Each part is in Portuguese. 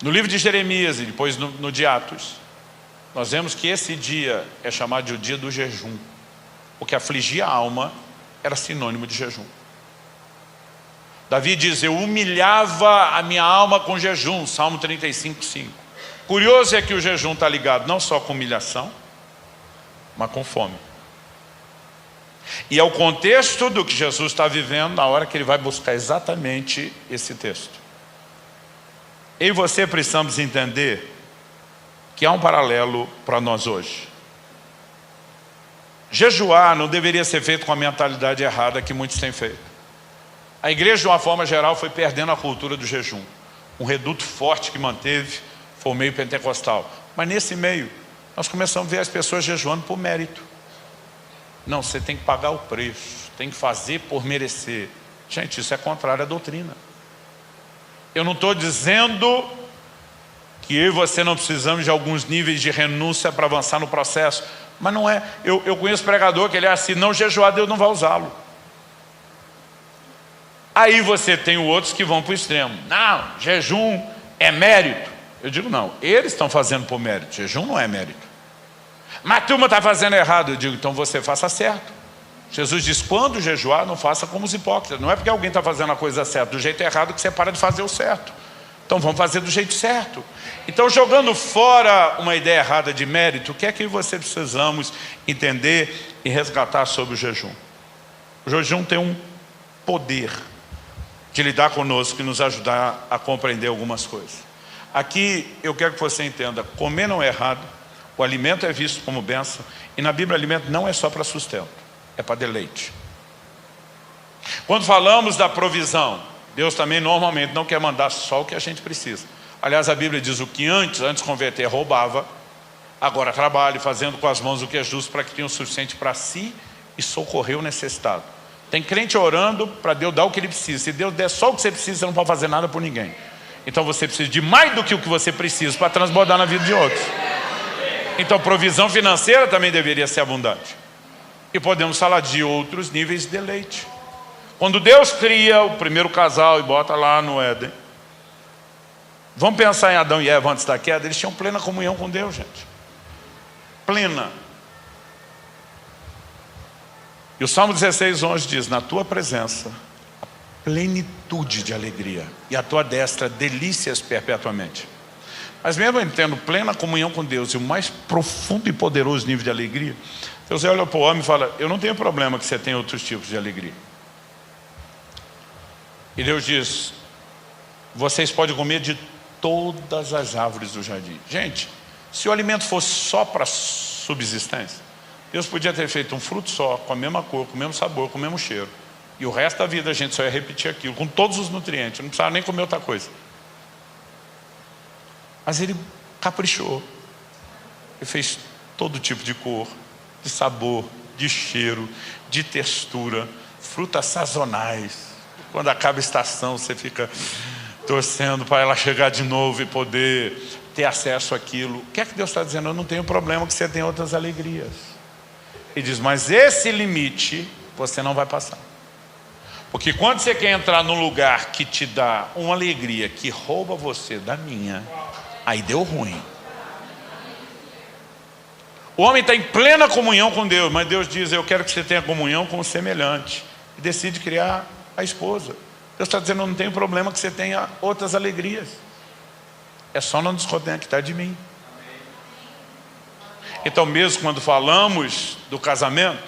No livro de Jeremias e depois no de Atos, nós vemos que esse dia é chamado de o dia do jejum. O que afligia a alma era sinônimo de jejum. Davi diz, eu humilhava a minha alma com jejum, Salmo 35:5. Curioso é que o jejum está ligado não só com humilhação, mas com fome. E é o contexto do que Jesus está vivendo na hora que ele vai buscar exatamente esse texto. Eu e você precisamos entender que há um paralelo para nós hoje. Jejuar não deveria ser feito com a mentalidade errada que muitos têm feito. A igreja, de uma forma geral, foi perdendo a cultura do jejum. Um reduto forte que manteve foi o meio pentecostal. Mas nesse meio, nós começamos a ver as pessoas jejuando por mérito. Não, você tem que pagar o preço, tem que fazer por merecer. Gente, isso é contrário à doutrina. Eu não estou dizendo que eu e você não precisamos de alguns níveis de renúncia para avançar no processo. Mas não é. Eu conheço pregador que ele é assim, não jejuar, Deus não vai usá-lo. Aí você tem outros que vão para o extremo. Não, jejum é mérito. Eu digo não, eles estão fazendo por mérito. Jejum não é mérito. Mas a turma está fazendo errado. Eu digo, então você faça certo. Jesus diz, quando jejuar, não faça como os hipócritas. Não é porque alguém está fazendo a coisa certa do jeito errado que você para de fazer o certo. Então vamos fazer do jeito certo. Então, jogando fora uma ideia errada de mérito, o que é que você precisamos entender e resgatar sobre o jejum? O jejum tem um poder de lidar conosco e nos ajudar a compreender algumas coisas. Aqui eu quero que você entenda, comer não é errado, o alimento é visto como bênção, e na Bíblia alimento não é só para sustento, é para deleite. Quando falamos da provisão, Deus também normalmente não quer mandar só o que a gente precisa. Aliás, a Bíblia diz o que antes de converter roubava, agora trabalha fazendo com as mãos o que é justo para que tenha o suficiente para si e socorrer o necessitado. Tem crente orando para Deus dar o que ele precisa. Se Deus der só o que você precisa, você não pode fazer nada por ninguém. Então você precisa de mais do que o que você precisa para transbordar na vida de outros. Então provisão financeira também deveria ser abundante. E podemos falar de outros níveis de deleite. Quando Deus cria o primeiro casal e bota lá no Éden, vamos pensar em Adão e Eva antes da queda, eles tinham plena comunhão com Deus, gente. Plena. E o Salmo 16:11 diz, na tua presença, plenitude de alegria, e a tua destra, delícias perpetuamente. Mas mesmo eu tendo plena comunhão com Deus e o mais profundo e poderoso nível de alegria, Deus olha para o homem e fala, eu não tenho problema que você tenha outros tipos de alegria. E Deus diz, vocês podem comer de todas as árvores do jardim. Gente, se o alimento fosse só para subsistência, Deus podia ter feito um fruto só, com a mesma cor, com o mesmo sabor, com o mesmo cheiro. E o resto da vida a gente só ia repetir aquilo, com todos os nutrientes, não precisava nem comer outra coisa. Mas ele caprichou. Ele fez todo tipo de cor, de sabor, de cheiro, de textura, frutas sazonais. Quando acaba a estação, você fica torcendo para ela chegar de novo e poder ter acesso àquilo. O que é que Deus está dizendo? Eu não tenho problema que você tenha outras alegrias. Ele diz, mas esse limite você não vai passar. Porque quando você quer entrar num lugar que te dá uma alegria que rouba você da minha, aí deu ruim. O homem está em plena comunhão com Deus, mas Deus diz, eu quero que você tenha comunhão com o semelhante. E decide criar a esposa. Deus está dizendo, eu não tenho problema que você tenha outras alegrias. É só não desconectar de mim. Então mesmo quando falamos do casamento,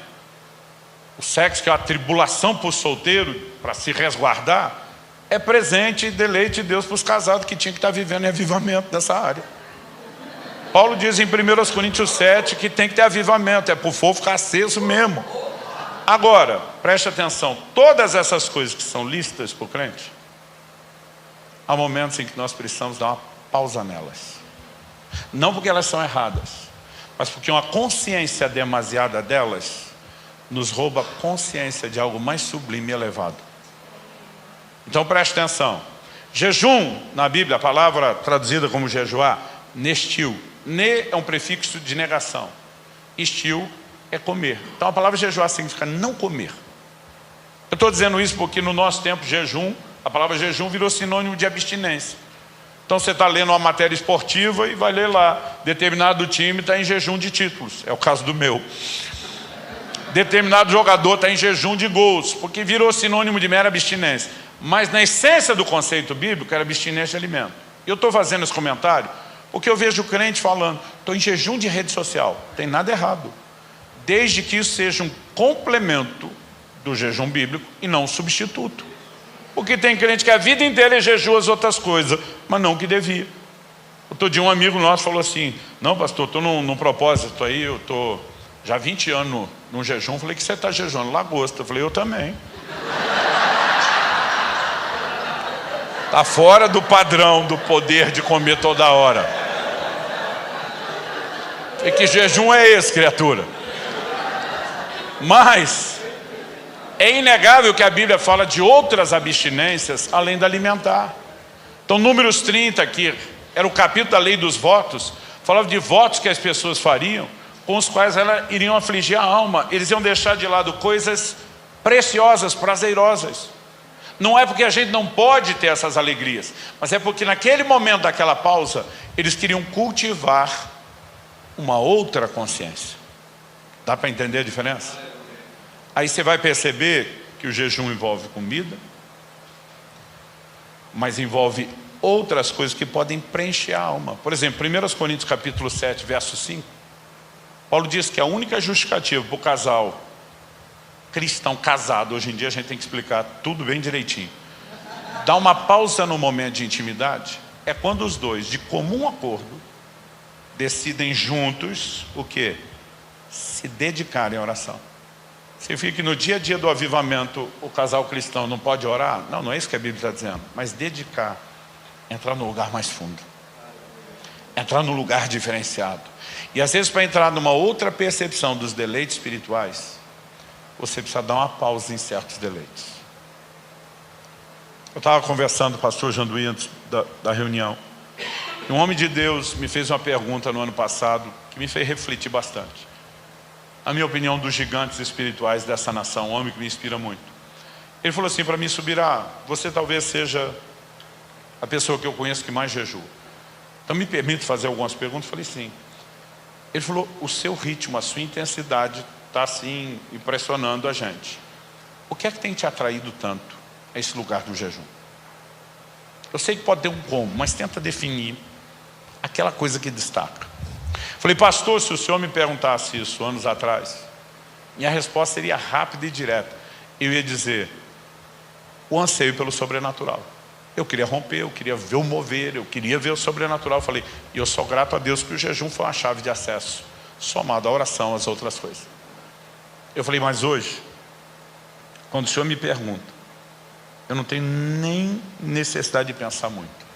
o sexo que é a tribulação para o solteiro, para se resguardar, é presente e deleite de Deus para os casados que tinham que estar vivendo em avivamento dessa área. Paulo diz em 1 Coríntios 7 que tem que ter avivamento, é para o fogo ficar aceso mesmo. Agora, preste atenção, todas essas coisas que são listas para o crente, há momentos em que nós precisamos dar uma pausa nelas. Não porque elas são erradas, mas porque uma consciência demasiada delas nos rouba a consciência de algo mais sublime e elevado. Então preste atenção. Jejum, na Bíblia, a palavra traduzida como jejuar, nestil. Ne é um prefixo de negação. Estil é comer. Então a palavra jejuar significa não comer. Eu estou dizendo isso porque no nosso tempo jejum, a palavra jejum virou sinônimo de abstinência. Então você está lendo uma matéria esportiva e vai ler lá, determinado time está em jejum de títulos, é o caso do meu. Determinado jogador está em jejum de gols, porque virou sinônimo de mera abstinência. Mas na essência do conceito bíblico era abstinência de alimento. Eu estou fazendo esse comentário porque eu vejo o crente falando, estou em jejum de rede social. Tem nada errado, desde que isso seja um complemento do jejum bíblico e não um substituto. Porque tem crente que a vida inteira jejua as outras coisas, mas não o que devia. Outro dia um amigo nosso falou assim, não pastor, estou num propósito aí, eu estou já há 20 anos num jejum. Falei, que você está jejuando? Lagosta. Eu falei, eu também. Está fora do padrão do poder de comer toda hora. E que jejum é esse, criatura? Mas é inegável que a Bíblia fala de outras abstinências além da alimentar. Então, Números 30, que era o capítulo da lei dos votos, falava de votos que as pessoas fariam, com os quais elas iriam afligir a alma. Eles iam deixar de lado coisas preciosas, prazerosas. Não é porque a gente não pode ter essas alegrias, mas é porque naquele momento daquela pausa, eles queriam cultivar uma outra consciência. Dá para entender a diferença? Aí você vai perceber que o jejum envolve comida, mas envolve outras coisas que podem preencher a alma. Por exemplo, 1 Coríntios capítulo 7, verso 5, Paulo diz que a única justificativa para o casal cristão casado, hoje em dia a gente tem que explicar tudo bem direitinho, dá uma pausa no momento de intimidade, é quando os dois, de comum acordo, decidem juntos o quê? Se dedicarem à oração. Significa que no dia a dia do avivamento o casal cristão não pode orar? Não, não é isso que a Bíblia está dizendo. Mas dedicar, entrar no lugar mais fundo, entrar no lugar diferenciado. E às vezes para entrar numa outra percepção dos deleites espirituais, você precisa dar uma pausa em certos deleites. Eu estava conversando com o pastor Janduí antes da reunião, e um homem de Deus me fez uma pergunta no ano passado que me fez refletir bastante. A minha opinião dos gigantes espirituais dessa nação, um homem que me inspira muito. Ele falou assim para mim, Subirá, você talvez seja a pessoa que eu conheço que mais jejua. Então me permite fazer algumas perguntas? Eu falei sim. Ele falou, o seu ritmo, a sua intensidade está assim impressionando a gente. O que é que tem te atraído tanto a esse lugar do jejum? Eu sei que pode ter um como, mas tenta definir aquela coisa que destaca. Falei, pastor, se o senhor me perguntasse isso anos atrás, minha resposta seria rápida e direta. Eu ia dizer, o anseio pelo sobrenatural. Eu queria romper, eu queria ver o mover, eu queria ver o sobrenatural. Eu falei, e eu sou grato a Deus que o jejum foi uma chave de acesso, somado à oração, às outras coisas. Eu falei, mas hoje, quando o senhor me pergunta, eu não tenho nem necessidade de pensar muito.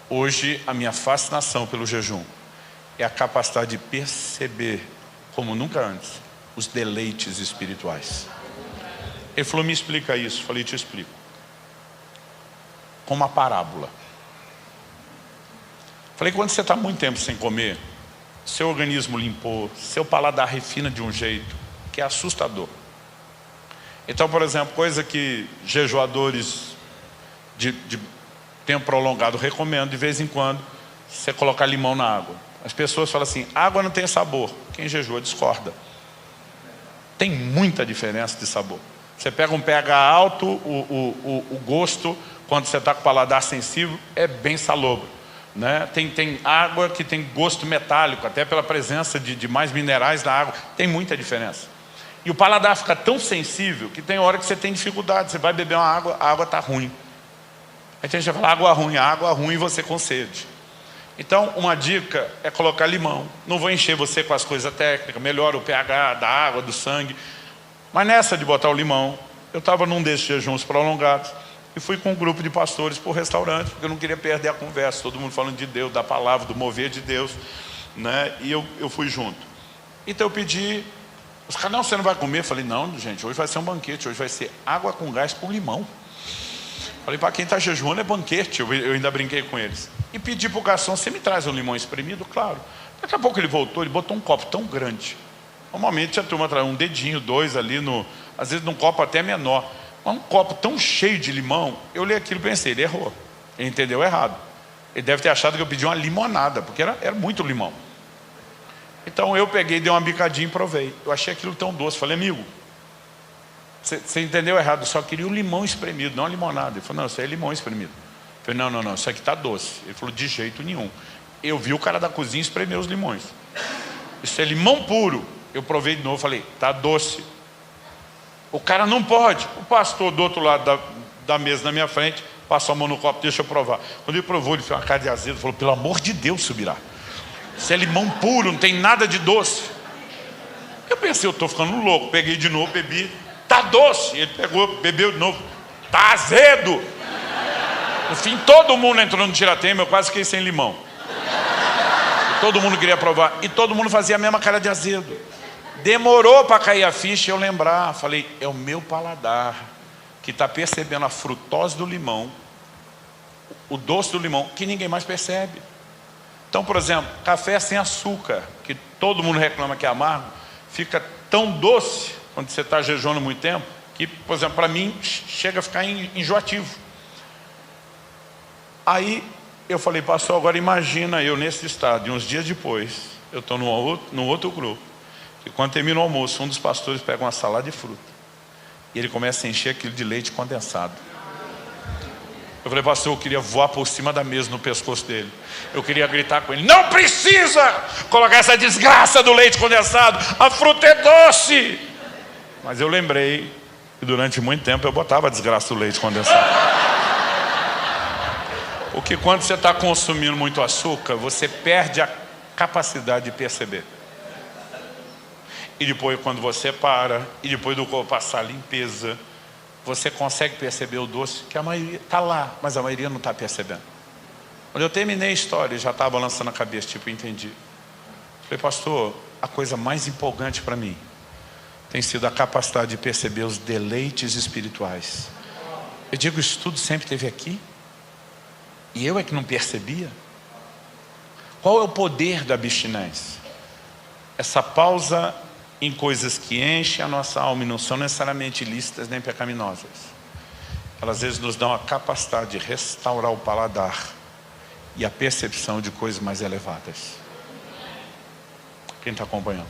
Hoje, a minha fascinação pelo jejum é a capacidade de perceber, como nunca antes, os deleites espirituais. Ele falou, me explica isso. Eu falei, te explico. Com uma parábola. Falei, quando você está muito tempo sem comer, seu organismo limpou, seu paladar refina de um jeito que é assustador. Então, por exemplo, coisa que jejuadores de tempo prolongado recomendam, de vez em quando, você colocar limão na água. As pessoas falam assim, água não tem sabor. Quem jejua discorda. Tem muita diferença de sabor. Você pega um pH alto, o gosto, quando você está com o paladar sensível, é bem salobro, né? Tem água que tem gosto metálico, até pela presença de mais minerais na água. Tem muita diferença. E o paladar fica tão sensível que tem hora que você tem dificuldade. Você vai beber uma água, a água está ruim. Aí tem gente que fala, água ruim e você com sede. Então, uma dica é colocar limão. Não vou encher você com as coisas técnicas, melhora o pH da água, do sangue. Mas nessa de botar o limão, eu estava num desses jejuns prolongados e fui com um grupo de pastores para o restaurante, porque eu não queria perder a conversa, todo mundo falando de Deus, da palavra, do mover de Deus, né? E eu fui junto. Então eu pedi, os caras, não, você não vai comer? Eu falei, não, gente, hoje vai ser um banquete, hoje vai ser água com gás com limão. Falei, para quem está jejuando é banquete, eu ainda brinquei com eles. E pedi para o garçom, você me traz um limão espremido? Claro. Daqui a pouco ele voltou, ele botou um copo tão grande. Normalmente a turma traz um dedinho, dois ali, às vezes num copo até menor. Mas um copo tão cheio de limão, eu olhei aquilo e pensei, ele errou. Ele entendeu errado. Ele deve ter achado que eu pedi uma limonada, porque era muito limão. Então eu peguei, dei uma bicadinha e provei. Eu achei aquilo tão doce. Falei, amigo, você entendeu errado, eu só queria o limão espremido, não a limonada. Ele falou, não, isso aí é limão espremido. Eu falei, não, isso aqui está doce. Ele falou, de jeito nenhum. Eu vi o cara da cozinha espremer os limões. Isso é limão puro. Eu provei de novo, falei, está doce. O cara não pode. O pastor do outro lado da mesa na minha frente passou a mão no copo, deixa eu provar. Quando ele provou, ele fez uma cara de azedo, falou, pelo amor de Deus, Subirá, isso é limão puro, não tem nada de doce. Eu pensei, eu estou ficando louco. Peguei de novo, bebi, tá doce. Ele pegou, bebeu de novo, tá azedo. No fim, todo mundo entrou no tiratema, eu quase fiquei sem limão. E todo mundo queria provar, e todo mundo fazia a mesma cara de azedo. Demorou para cair a ficha e eu lembrar. Falei, é o meu paladar que está percebendo a frutose do limão, o doce do limão, que ninguém mais percebe. Então, por exemplo, café sem açúcar, que todo mundo reclama que é amargo, fica tão doce, quando você está jejuando muito tempo, que, por exemplo, para mim, chega a ficar enjoativo. Aí, eu falei, pastor, agora imagina eu nesse estado, e uns dias depois, eu estou num outro grupo, e quando termina o almoço, um dos pastores pega uma salada de fruta, e ele começa a encher aquilo de leite condensado. Eu falei, pastor, eu queria voar por cima da mesa no pescoço dele. Eu queria gritar com ele, não precisa colocar essa desgraça do leite condensado, a fruta é doce. Mas eu lembrei que durante muito tempo eu botava a desgraça do leite condensado. Porque quando você está consumindo muito açúcar, você perde a capacidade de perceber. E depois, quando você para, e depois do corpo passar a limpeza, você consegue perceber o doce, que a maioria está lá, mas a maioria não está percebendo. Quando eu terminei a história, já estava balançando a cabeça, tipo, entendi. Falei, pastor, a coisa mais empolgante para mim tem sido a capacidade de perceber os deleites espirituais. Eu digo, isso tudo sempre esteve aqui? E eu é que não percebia? Qual é o poder da abstinência? Essa pausa em coisas que enchem a nossa alma e não são necessariamente ilícitas nem pecaminosas. Elas às vezes nos dão a capacidade de restaurar o paladar e a percepção de coisas mais elevadas. Quem está acompanhando?